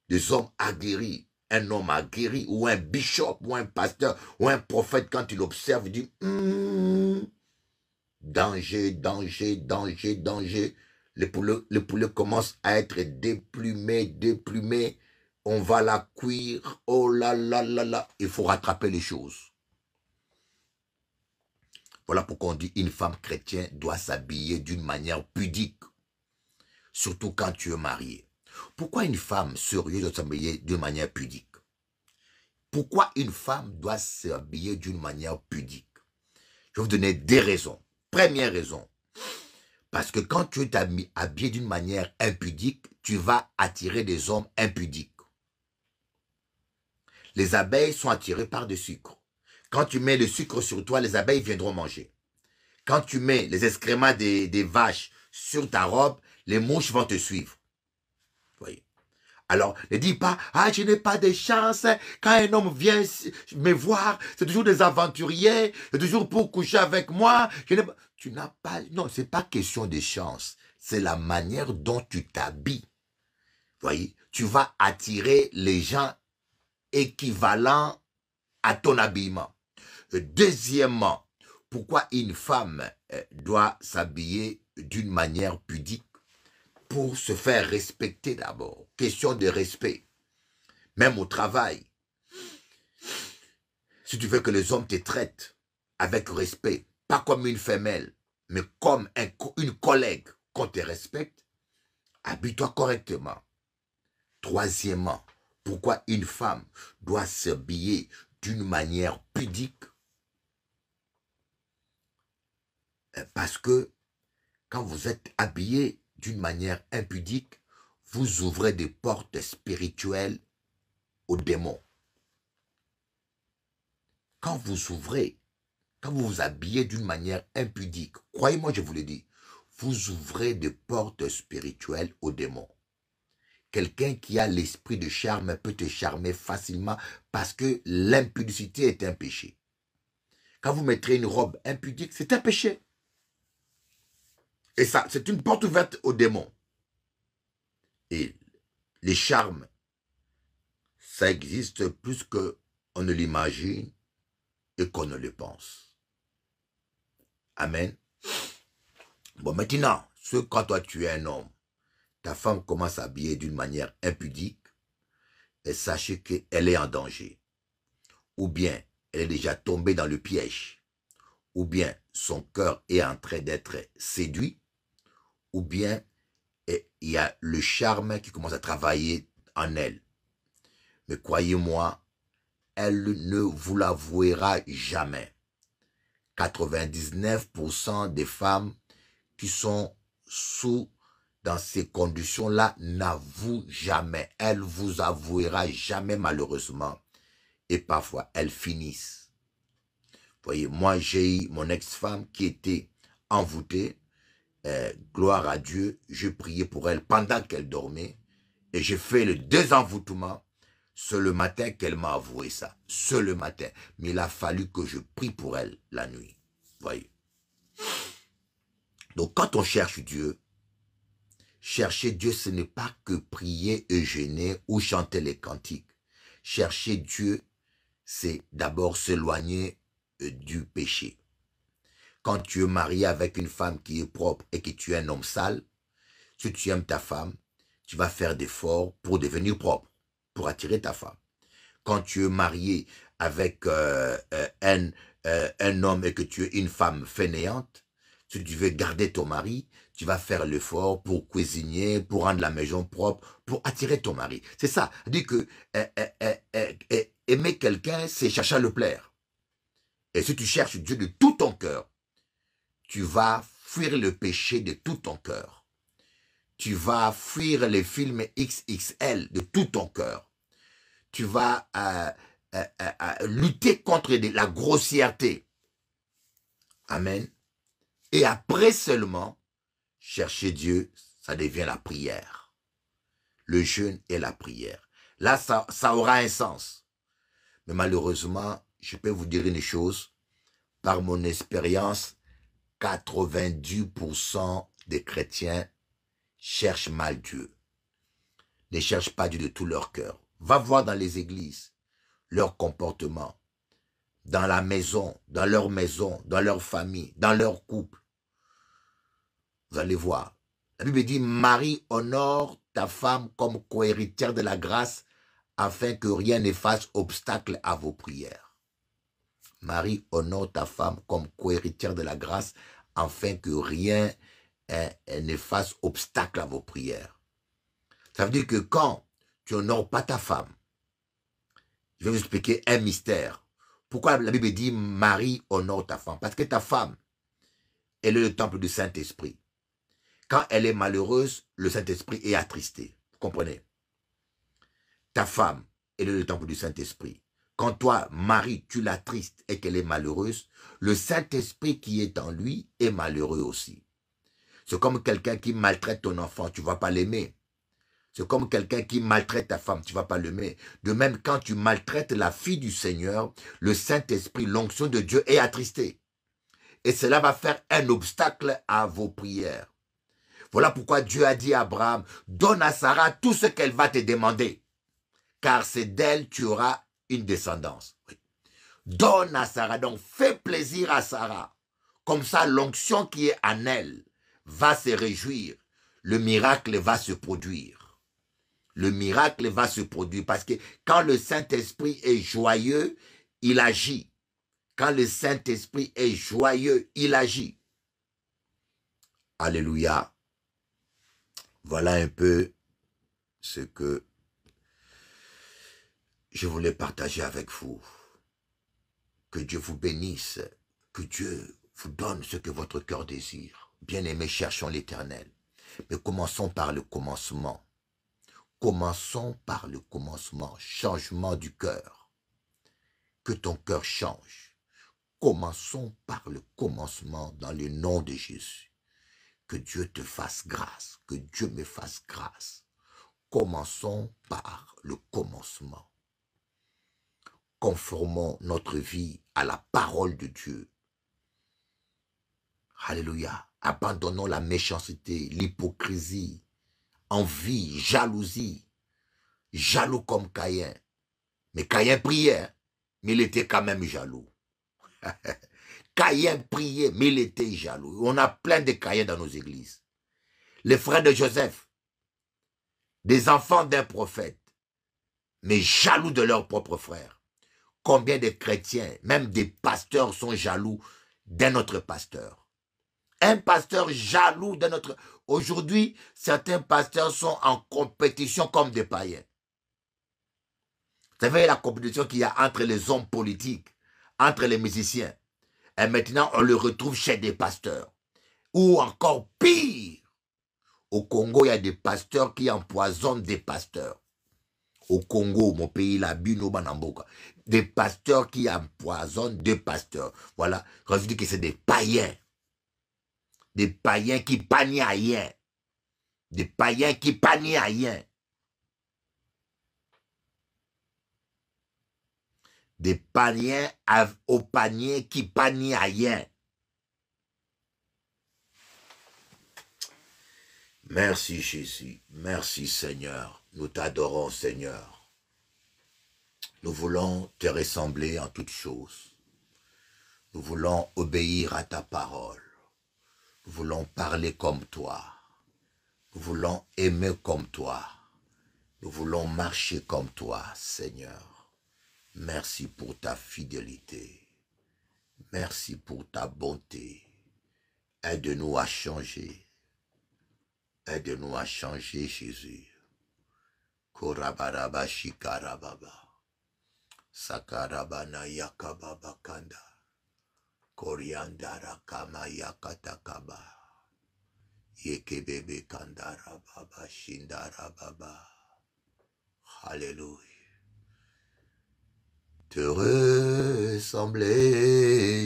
des hommes aguerris, un homme aguerri, ou un bishop, ou un pasteur, ou un prophète, quand il observe, il dit danger, danger, danger, danger. Le poulet commence à être déplumé. On va la cuire. Oh là là là là. Il faut rattraper les choses. Voilà pourquoi on dit une femme chrétienne doit s'habiller d'une manière pudique. Surtout quand tu es marié. Pourquoi une femme sérieuse doit s'habiller d'une manière pudique? Pourquoi une femme doit s'habiller d'une manière pudique? Je vais vous donner des raisons. Première raison, parce que quand tu es habillé d'une manière impudique, tu vas attirer des hommes impudiques. Les abeilles sont attirées par du sucre. Quand tu mets le sucre sur toi, les abeilles viendront manger. Quand tu mets les excréments des vaches sur ta robe, les mouches vont te suivre. Voyez. Alors, ne dis pas, ah, je n'ai pas de chance. Quand un homme vient me voir, c'est toujours des aventuriers, c'est toujours pour coucher avec moi. Tu n'as pas, non, c'est pas question de chance. C'est la manière dont tu t'habilles. Voyez, tu vas attirer les gens équivalents à ton habillement. Deuxièmement, pourquoi une femme doit s'habiller d'une manière pudique? Pour se faire respecter d'abord. Question de respect. Même au travail. Si tu veux que les hommes te traitent avec respect, pas comme une femelle, mais comme une collègue qu'on te respecte, habille-toi correctement. Troisièmement, pourquoi une femme doit s'habiller d'une manière pudique? Parce que quand vous êtes habillé d'une manière impudique, vous ouvrez des portes spirituelles aux démons. Quand vous vous habillez d'une manière impudique, croyez-moi, je vous le dis, vous ouvrez des portes spirituelles aux démons. Quelqu'un qui a l'esprit de charme peut te charmer facilement parce que l'impudicité est un péché. Quand vous mettrez une robe impudique, c'est un péché. Et ça, c'est une porte ouverte aux démons. Et les charmes, ça existe plus qu'on ne l'imagine et qu'on ne le pense. Amen. Bon, maintenant, quand toi tu es un homme, ta femme commence à s'habiller d'une manière impudique, et sachez qu'elle est en danger. Ou bien, elle est déjà tombée dans le piège. Ou bien, son cœur est en train d'être séduit. Ou bien, il y a le charme qui commence à travailler en elle. Mais croyez-moi, elle ne vous l'avouera jamais. 99% des femmes qui sont dans ces conditions-là n'avouent jamais. Elle vous avouera jamais malheureusement. Et parfois, elles finissent. Vous voyez, moi j'ai eu mon ex-femme qui était envoûtée. Gloire à Dieu, je priais pour elle pendant qu'elle dormait et j'ai fait le désenvoûtement. C'est le matin qu'elle m'a avoué ça. C'est le matin. Mais il a fallu que je prie pour elle la nuit. Voyez. Donc quand on cherche Dieu, chercher Dieu, ce n'est pas que prier et jeûner ou chanter les cantiques. Chercher Dieu, c'est d'abord s'éloigner du péché. Quand tu es marié avec une femme qui est propre et que tu es un homme sale, si tu aimes ta femme, tu vas faire d'efforts pour devenir propre, pour attirer ta femme. Quand tu es marié avec un homme et que tu es une femme fainéante, si tu veux garder ton mari, tu vas faire l'effort pour cuisiner, pour rendre la maison propre, pour attirer ton mari. C'est ça. Dit que aimer quelqu'un, c'est chercher à le plaire. Et si tu cherches Dieu de tout ton cœur, tu vas fuir le péché de tout ton cœur. Tu vas fuir les films XXL de tout ton cœur. Tu vas lutter contre la grossièreté. Amen. Et après seulement, chercher Dieu, ça devient la prière. Le jeûne et la prière. Là, ça aura un sens. Mais malheureusement, je peux vous dire une chose, par mon expérience, 90% des chrétiens cherchent mal Dieu. Ne cherchent pas Dieu de tout leur cœur. Va voir dans les églises leur comportement, dans la maison, dans leur famille, dans leur couple. Vous allez voir. La Bible dit, Marie, honore ta femme comme cohéritière de la grâce afin que rien ne fasse obstacle à vos prières. Marie, honore ta femme comme cohéritière de la grâce afin que rien ne fasse obstacle à vos prières. Ça veut dire que quand tu n'honores pas ta femme, je vais vous expliquer un mystère. Pourquoi la Bible dit Marie, honore ta femme? Parce que ta femme, elle est le temple du Saint-Esprit. Quand elle est malheureuse, le Saint-Esprit est attristé. Vous comprenez? Ta femme, elle est le temple du Saint-Esprit. Quand toi, Marie, tu l'attristes et qu'elle est malheureuse, le Saint-Esprit qui est en lui est malheureux aussi. C'est comme quelqu'un qui maltraite ton enfant, tu ne vas pas l'aimer. C'est comme quelqu'un qui maltraite ta femme, tu ne vas pas l'aimer. De même, quand tu maltraites la fille du Seigneur, le Saint-Esprit, l'onction de Dieu est attristé. Et cela va faire un obstacle à vos prières. Voilà pourquoi Dieu a dit à Abraham, donne à Sarah tout ce qu'elle va te demander, car c'est d'elle tu auras une descendance. Oui. Donne à Sarah, donc fais plaisir à Sarah. Comme ça, l'onction qui est en elle va se réjouir. Le miracle va se produire. Le miracle va se produire parce que quand le Saint-Esprit est joyeux, il agit. Quand le Saint-Esprit est joyeux, il agit. Alléluia. Voilà un peu ce que je voulais partager avec vous. Que Dieu vous bénisse. Que Dieu vous donne ce que votre cœur désire. Bien-aimés, cherchons l'Éternel. Mais commençons par le commencement. Commençons par le commencement. Changement du cœur. Que ton cœur change. Commençons par le commencement dans le nom de Jésus. Que Dieu te fasse grâce. Que Dieu me fasse grâce. Commençons par le commencement. Conformons notre vie à la parole de Dieu. Alléluia. Abandonnons la méchanceté, l'hypocrisie, envie, jalousie. Jaloux comme Caïn. Mais Caïn priait, mais il était quand même jaloux. Caïn priait, mais il était jaloux. On a plein de Caïns dans nos églises. Les frères de Joseph, des enfants d'un prophète, mais jaloux de leurs propres frères. Combien de chrétiens, même des pasteurs sont jaloux d'un autre pasteur. Un pasteur jaloux d'un autre. Aujourd'hui, certains pasteurs sont en compétition comme des païens. Vous savez la compétition qu'il y a entre les hommes politiques, entre les musiciens. Et maintenant, on le retrouve chez des pasteurs. Ou encore pire, au Congo, il y a des pasteurs qui empoisonnent des pasteurs. Au Congo, mon pays, la Bino Banamboka. Des pasteurs qui empoisonnent des pasteurs. Voilà, quand je dis que c'est des païens. Des païens qui panient à rien. Des païens qui panient à rien. Des païens au panier qui panient à rien. Merci Jésus. Merci Seigneur. Nous t'adorons Seigneur. Nous voulons te ressembler en toutes choses. Nous voulons obéir à ta parole. Nous voulons parler comme toi. Nous voulons aimer comme toi. Nous voulons marcher comme toi, Seigneur. Merci pour ta fidélité. Merci pour ta bonté. Aide-nous à changer. Aide-nous à changer, Jésus. Korabaraba shikarababa. Sakarabana yakababa kanda. Koriandara kama yakatakaba. Yekebebe kandara baba shindara baba. Alléluia. Te ressembler,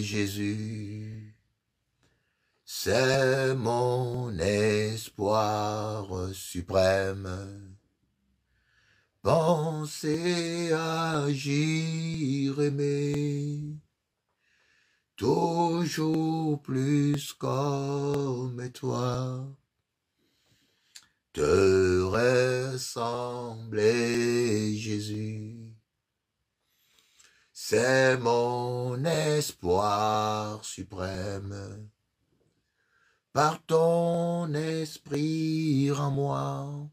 Jésus, c'est mon espoir suprême. Penser, agir, aimer, toujours plus comme toi. Te ressembler, Jésus, c'est mon espoir suprême. Par ton esprit en moi,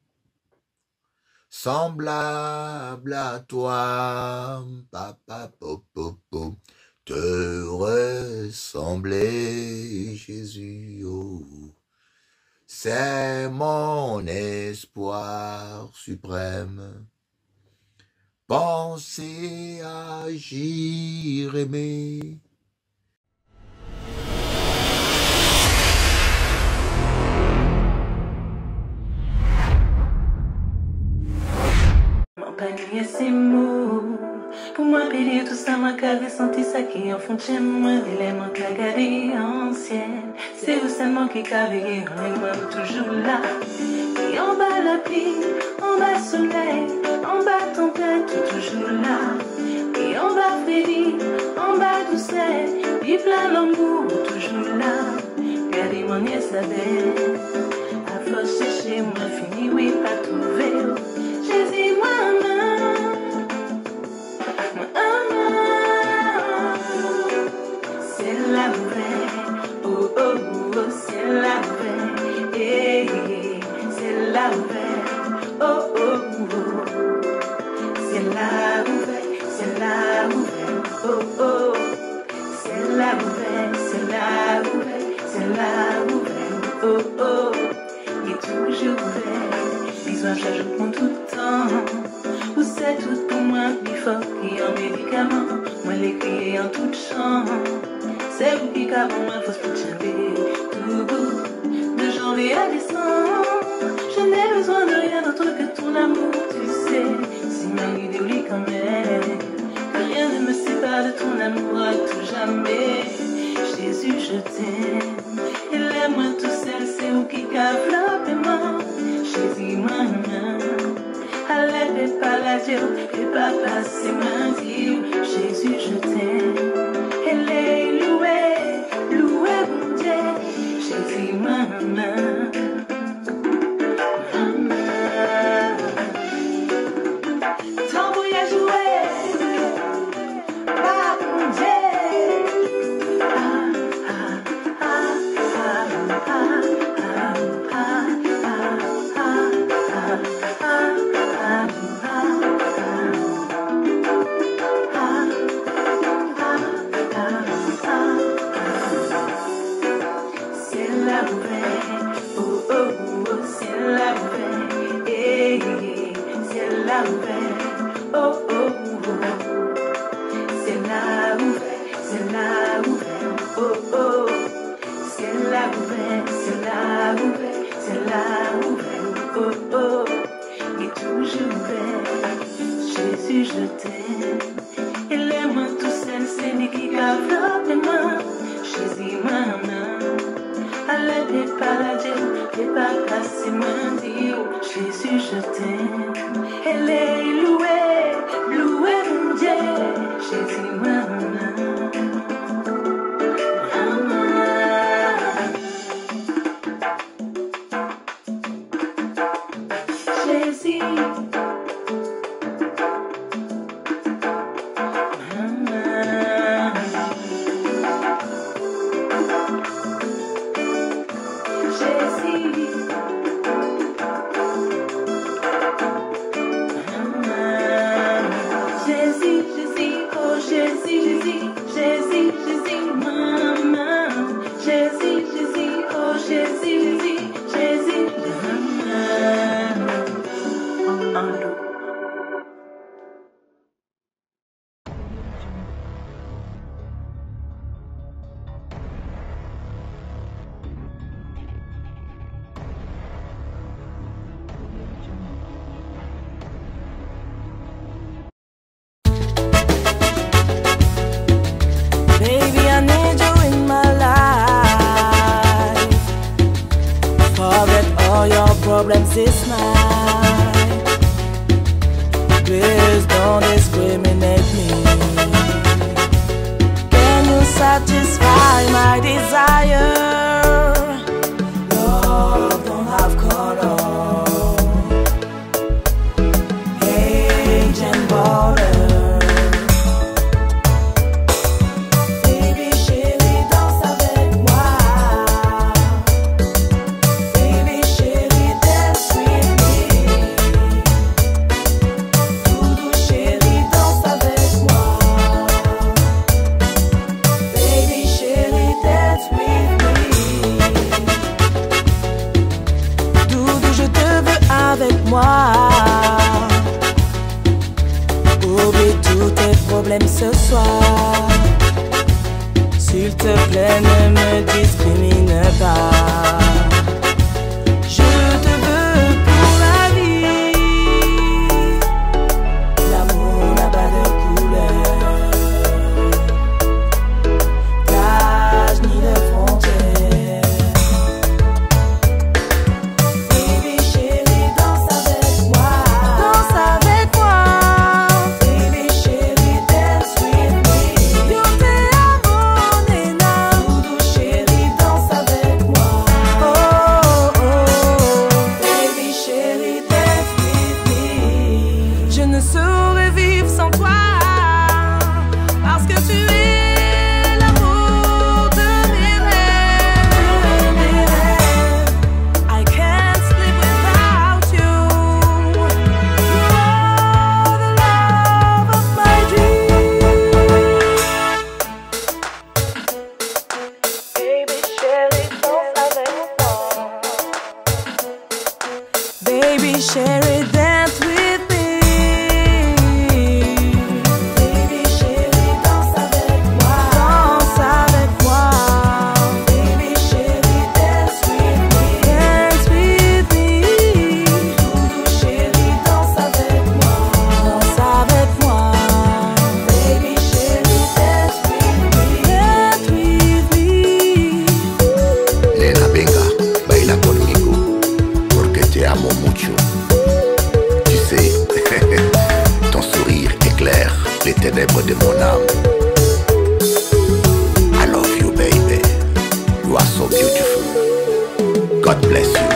semblable à toi, papa, popo, te ressembler, Jésus, oh. C'est mon espoir suprême. Penser, agir, aimer. Mon panier c'est mou, Pour moi, payer tout ça, moi, qu'à ressentir ça qui en fond de chez moi, l'élément qu'a gardé ancienne. C'est vous seulement qui qu'a veillé, on est moi toujours là. Et en bas la pluie, en bas soleil, en bas tempête, tout toujours là. Et en bas Freddy, en bas douceur, puis plein l'amour, toujours là. Regardez mon nièce sa belle, à force chercher, moi fini, oui, pas trouvé. Jésus, moi-même. C'est la vraie, oh oh oh, c'est la vraie, eh, c'est la vraie, oh oh oh, c'est la vraie, oh oh, c'est la vraie, c'est la vraie, oh oh, il est toujours vrai, besoin chaque jour pour tout le temps. Vous c'est tout pour moi, plus fort qu'un médicament. Moi l'écrit en toute chance. C'est vous qui capable, moi faut se chamber. Tout bout, de janvier à décembre. Je n'ai besoin de rien d'autre que ton amour, tu sais. Si ma idée quand même. Que rien ne me sépare de ton amour à tout jamais. Jésus, je t'aime. Et l'aime-moi tout seul, c'est vous qui cave la paiement. Jésus, moi-même. Allez, pas la Dieu, et pas passer ma Dieu. Jésus, je t'aime. Elle est louée, louée, mon Dieu. Jésus, maman. Ton voyage joué, pas mon Dieu. Jésus, je t'aime. Et l'aime-moi tout seul, c'est lui qui garde les mains. Jésus, maman. Allez, pas la Dieu, et pas passer ma Dieu. Jésus, je t'aime. Elle est louée, louée, mon Dieu. Jésus, maman. Jésus. Problems this night. Please don't discriminate me. Can you satisfy my desire? Love don't have color, age and border. Oublie tous tes problèmes ce soir. S'il te plaît, ne me discrimine pas. Je te veux pour la vie. L'amour n'a pas de couleur. pourrais vivre sans toi, parce que tu es l'amour de mes rêves. I can't sleep without you. You are the love of my dreams. Baby, chérie, danse avec moi. Baby, chérie, dance with me. Baby, chérie, danse avec moi. Danse avec moi. Baby, chérie, dance with me. Dance with me. Doudou, chérie, danse avec moi. Danse avec moi. Baby, chérie, dance with me. Dance with me. Nena, venga, baila conmigo, porque te amo mucho. Tu sais, ton sourire éclaire les ténèbres de mon âme. I love you, baby. You are so beautiful. God bless you.